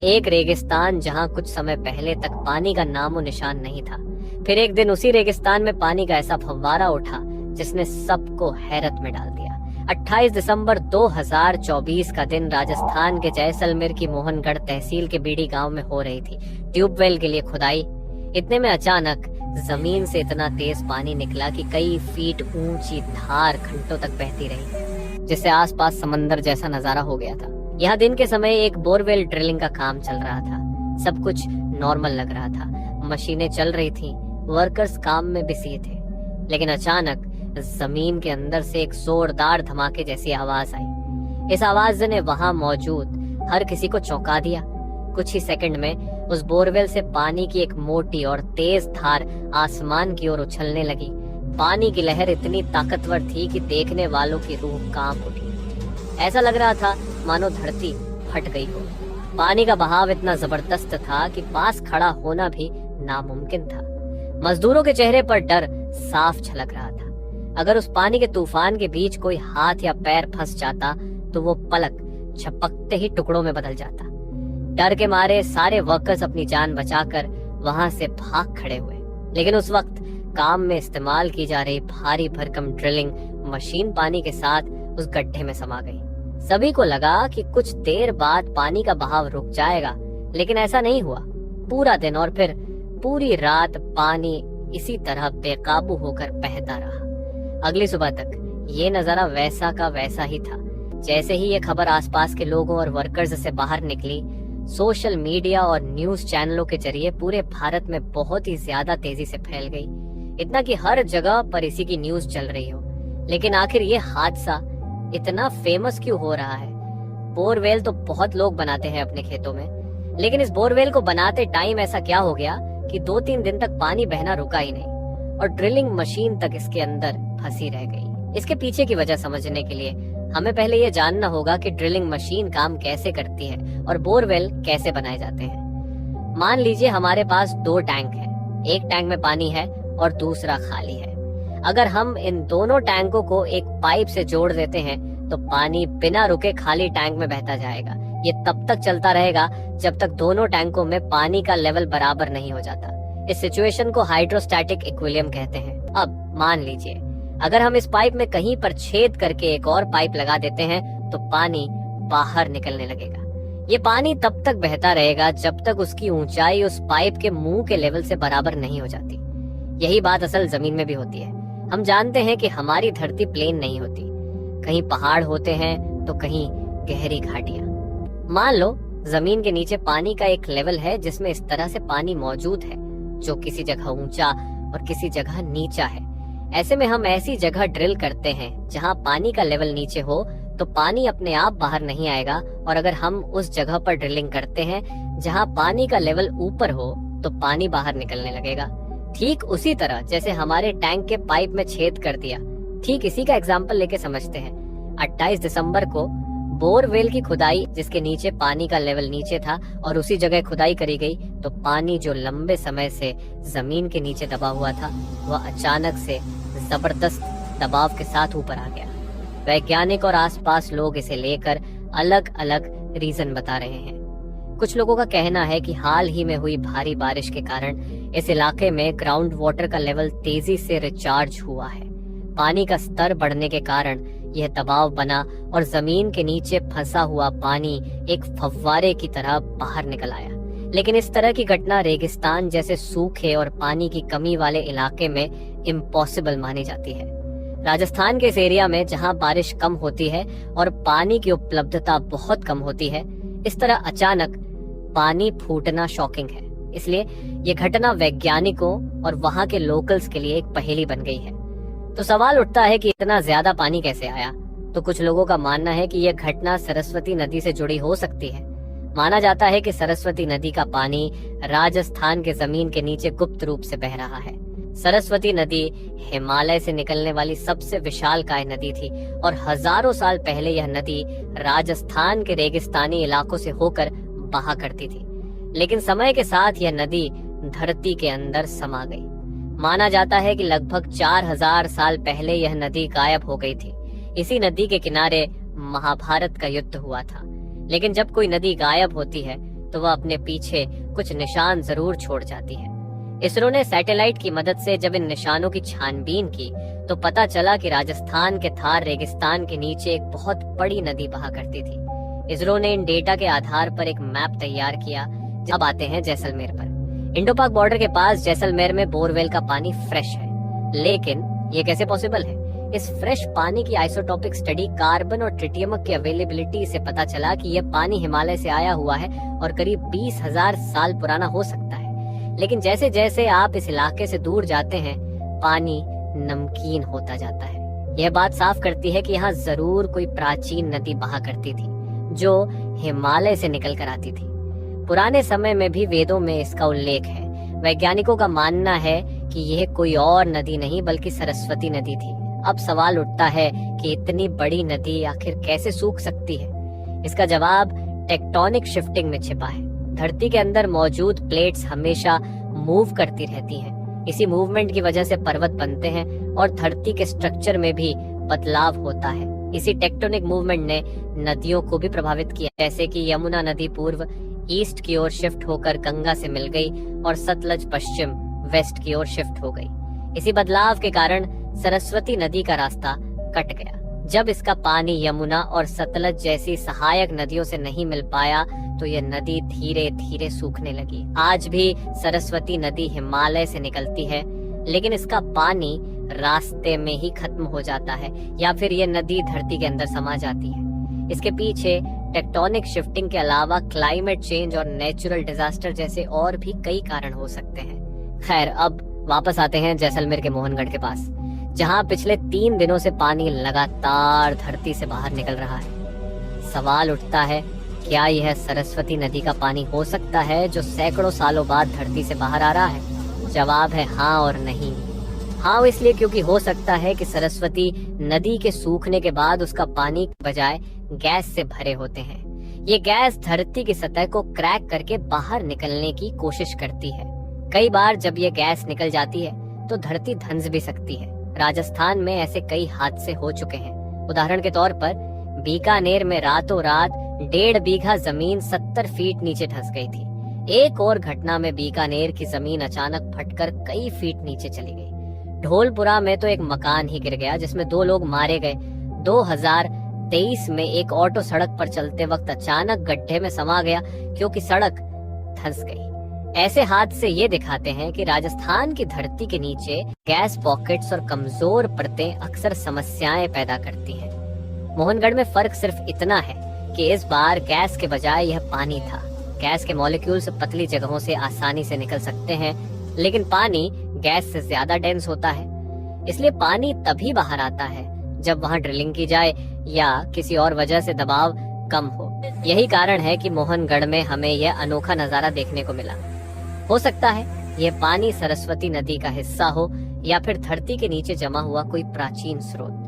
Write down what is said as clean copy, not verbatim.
एक रेगिस्तान जहां कुछ समय पहले तक पानी का नामो निशान नहीं था। फिर एक दिन उसी रेगिस्तान में पानी का ऐसा फव्वारा उठा जिसने सबको हैरत में डाल दिया। 28 दिसंबर 2024 का दिन राजस्थान के जैसलमेर की मोहनगढ़ तहसील के बीड़ी गांव में हो रही थी ट्यूबवेल के लिए खुदाई। इतने में अचानक जमीन से इतना तेज पानी निकला कि कई फीट ऊंची धार घंटों तक बहती रही, जिससे आसपास समंदर जैसा नजारा हो गया था। यहाँ दिन के समय एक बोरवेल ड्रिलिंग का काम चल रहा था। सब कुछ नॉर्मल लग रहा था, मशीनें चल रही थी, वर्कर्स काम में बिजी थे। लेकिन अचानक जमीन के अंदर से एक जोरदार धमाके जैसी आवाज आई। इस आवाज ने वहां मौजूद हर किसी को चौंका दिया। कुछ ही सेकंड में उस बोरवेल से पानी की एक मोटी और तेज धार आसमान की ओर उछलने लगी। पानी की लहर इतनी ताकतवर थी कि देखने वालों की रूह कांप उठी। ऐसा लग रहा था मानो धरती फट गई हो। पानी का बहाव इतना जबरदस्त था कि पास खड़ा होना भी नामुमकिन था। मजदूरों के चेहरे पर डर साफ झलक रहा था। अगर उस पानी के तूफान के बीच कोई हाथ या पैर फंस जाता तो वो पलक झपकते ही टुकड़ों में बदल जाता। डर के मारे सारे वर्कर्स अपनी जान बचाकर वहां से भाग खड़े हुए। लेकिन उस वक्त काम में इस्तेमाल की जा रही भारी भरकम ड्रिलिंग मशीन पानी के साथ उस गड्ढे में समा गई। सभी को लगा कि कुछ देर बाद पानी का बहाव रुक जाएगा, लेकिन ऐसा नहीं हुआ। पूरा दिन और फिर पूरी रात पानी इसी तरह बेकाबू होकर बहता रहा। अगली सुबह तक ये नजारा वैसा का वैसा ही था। जैसे ही ये खबर आसपास के लोगों और वर्कर्स से बाहर निकली, सोशल मीडिया और न्यूज चैनलों के जरिए पूरे भारत में बहुत ही ज्यादा तेजी से फैल गई। इतना कि हर जगह पर इसी की न्यूज चल रही हो। लेकिन आखिर ये हादसा इतना फेमस क्यों हो रहा है? बोरवेल तो बहुत लोग बनाते हैं अपने खेतों में, लेकिन इस बोरवेल को बनाते टाइम ऐसा क्या हो गया कि 2-3 दिन तक पानी बहना रुका ही नहीं और ड्रिलिंग मशीन तक इसके अंदर फंसी रह गई। इसके पीछे की वजह समझने के लिए हमें पहले ये जानना होगा कि ड्रिलिंग मशीन काम कैसे करती है और बोरवेल कैसे बनाए जाते हैं। मान लीजिए हमारे पास 2 टैंक हैं। एक टैंक में पानी है और दूसरा खाली है। अगर हम इन दोनों टैंकों को एक पाइप से जोड़ देते हैं तो पानी बिना रुके खाली टैंक में बहता जाएगा। ये तब तक चलता रहेगा जब तक दोनों टैंकों में पानी का लेवल बराबर नहीं हो जाता। इस सिचुएशन को हाइड्रोस्टैटिक इक्विलिब्रियम कहते हैं। अब मान लीजिए अगर हम इस पाइप में कहीं पर छेद करके एक और पाइप लगा देते हैं तो पानी बाहर निकलने लगेगा। ये पानी तब तक बहता रहेगा जब तक उसकी ऊंचाई उस पाइप के मुंह के लेवल से बराबर नहीं हो जाती। यही बात असल जमीन में भी होती है। हम जानते हैं कि हमारी धरती प्लेन नहीं होती, कहीं पहाड़ होते हैं तो कहीं गहरी घाटियां। मान लो जमीन के नीचे पानी का एक लेवल है जिसमें इस तरह से पानी मौजूद है, जो किसी जगह ऊंचा और किसी जगह नीचा है। ऐसे में हम ऐसी जगह ड्रिल करते हैं जहां पानी का लेवल नीचे हो तो पानी अपने आप बाहर नहीं आएगा, और अगर हम उस जगह पर ड्रिलिंग करते हैं जहां पानी का लेवल ऊपर हो तो पानी बाहर निकलने लगेगा। ठीक उसी तरह जैसे हमारे टैंक के पाइप में छेद कर दिया, ठीक इसी का एग्जाम्पल लेके समझते हैं। 28 दिसंबर को बोरवेल की खुदाई, जिसके नीचे पानी का लेवल नीचे था और उसी जगह खुदाई करी गई, तो पानी जो लंबे समय से जमीन के नीचे दबा हुआ था वह अचानक से जबरदस्त दबाव के साथ ऊपर आ गया। वैज्ञानिक और आसपास लोग इसे लेकर अलग अलग रीजन बता रहे हैं। कुछ लोगों का कहना है कि हाल ही में हुई भारी बारिश के कारण इस इलाके में ग्राउंड वाटर का लेवल तेजी से रिचार्ज हुआ है। पानी का स्तर बढ़ने के कारण यह दबाव बना और जमीन के नीचे फंसा हुआ पानी एक फव्वारे की तरह बाहर निकल आया। लेकिन इस तरह की घटना रेगिस्तान जैसे सूखे और पानी की कमी वाले इलाके में इम्पॉसिबल मानी जाती है। राजस्थान के इस एरिया में जहां बारिश कम होती है और पानी की उपलब्धता बहुत कम होती है, इस तरह अचानक पानी फूटना शॉकिंग है। इसलिए ये घटना वैज्ञानिकों और वहां के लोकल्स के लिए एक पहेली बन गई है। तो सवाल उठता है कि इतना ज्यादा पानी कैसे आया? तो कुछ लोगों का मानना है कि यह घटना सरस्वती नदी से जुड़ी हो सकती है। माना जाता है कि सरस्वती नदी का पानी राजस्थान के जमीन के नीचे गुप्त रूप से बह रहा है। सरस्वती नदी हिमालय से निकलने वाली सबसे विशालकाय नदी थी और हजारों साल पहले यह नदी राजस्थान के रेगिस्तानी इलाकों से होकर बहा करती थी। लेकिन समय के साथ यह नदी धरती के अंदर समा गई। माना जाता है कि लगभग 4000 साल पहले यह नदी गायब हो गई थी। इसी नदी के किनारे महाभारत का युद्ध हुआ था। लेकिन जब कोई नदी गायब होती है तो वह अपने पीछे कुछ निशान जरूर छोड़ जाती है। इसरो ने सैटेलाइट की मदद से जब इन निशानों की छानबीन की तो पता चला कि राजस्थान के थार रेगिस्तान के नीचे एक बहुत बड़ी नदी बहा करती थी। इसरो ने इन डेटा के आधार पर एक मैप तैयार किया। अब आते हैं जैसलमेर पर। इंडो पाक बॉर्डर के पास जैसलमेर में बोरवेल का पानी फ्रेश है, लेकिन ये कैसे पॉसिबल है? इस फ्रेश पानी की आइसोटॉपिक स्टडी कार्बन और ट्रिटियम की अवेलेबिलिटी से पता चला कि यह पानी हिमालय से आया हुआ है और करीब 20,000 साल पुराना हो सकता है। लेकिन जैसे जैसे आप इस इलाके से दूर जाते हैं, पानी नमकीन होता जाता है। यह बात साफ करती है कि यहाँ जरूर कोई प्राचीन नदी बहा करती थी जो हिमालय से निकल कर आती थी। पुराने समय में भी वेदों में इसका उल्लेख है। वैज्ञानिकों का मानना है कि यह कोई और नदी नहीं बल्कि सरस्वती नदी थी। अब सवाल उठता है कि इतनी बड़ी नदी आखिर कैसे सूख सकती है? इसका जवाब टेक्टोनिक शिफ्टिंग में छिपा है। धरती के अंदर मौजूद प्लेट्स हमेशा मूव करती रहती हैं। इसी मूवमेंट की वजह से पर्वत बनते हैं और धरती के स्ट्रक्चर में भी बदलाव होता है। इसी टेक्टोनिक मूवमेंट ने नदियों को भी प्रभावित किया, जैसे कि यमुना नदी पूर्व ईस्ट की ओर शिफ्ट होकर गंगा से मिल गई और सतलज पश्चिम वेस्ट की ओर शिफ्ट हो गई। इसी बदलाव के कारण सरस्वती नदी का रास्ता कट गया। जब इसका पानी यमुना और सतलज जैसी सहायक नदियों से नहीं मिल पाया तो यह नदी धीरे धीरे सूखने लगी। आज भी सरस्वती नदी हिमालय से निकलती है, लेकिन इसका पानी रास्ते में ही खत्म हो जाता है या फिर यह नदी धरती के अंदर समा जाती है। इसके पीछे टेक्टोनिक शिफ्टिंग के अलावा क्लाइमेट चेंज और नेचुरल डिजास्टर जैसे और भी कई कारण हो सकते हैं। खैर, अब वापस आते हैं जैसलमेर के मोहनगढ़ के पास, जहां पिछले 3 दिनों से पानी लगातार धरती से बाहर निकल रहा है। सवाल उठता है, क्या यह सरस्वती नदी का पानी हो सकता है जो सैकड़ों सालों बाद धरती से बाहर आ रहा है? जवाब है हाँ और नहीं। हाँ इसलिए क्योंकि हो सकता है कि सरस्वती नदी के सूखने के बाद उसका पानी के बजाय गैस से भरे होते हैं। ये गैस धरती की सतह को क्रैक करके बाहर निकलने की कोशिश करती है। कई बार जब ये गैस निकल जाती है तो धरती धंस भी सकती है। राजस्थान में ऐसे कई हादसे हो चुके हैं। उदाहरण के तौर पर बीकानेर में रातों रात 1.5 बीघा जमीन 70 फीट नीचे धंस गई थी। एक और घटना में बीकानेर की जमीन अचानक फटकर कई फीट नीचे चली गई। ढोलपुरा में तो एक मकान ही गिर गया जिसमें 2 लोग मारे गए। 2023 में एक ऑटो सड़क पर चलते वक्त अचानक गड्ढे में समा गया क्योंकि सड़क धंस गई। ऐसे हादसे ये दिखाते हैं कि राजस्थान की धरती के नीचे गैस पॉकेट्स और कमजोर परतें अक्सर समस्याएं पैदा करती हैं। मोहनगढ़ में फर्क सिर्फ इतना है कि इस बार गैस के बजाय यह पानी था। गैस के मॉलिक्यूल्स पतली जगहों से आसानी से निकल सकते हैं, लेकिन पानी गैस से ज्यादा डेंस होता है। इसलिए पानी तभी बाहर आता है जब वहां ड्रिलिंग की जाए या किसी और वजह से दबाव कम हो। यही कारण है कि मोहनगढ़ में हमें यह अनोखा नजारा देखने को मिला। हो सकता है यह पानी सरस्वती नदी का हिस्सा हो या फिर धरती के नीचे जमा हुआ कोई प्राचीन स्रोत।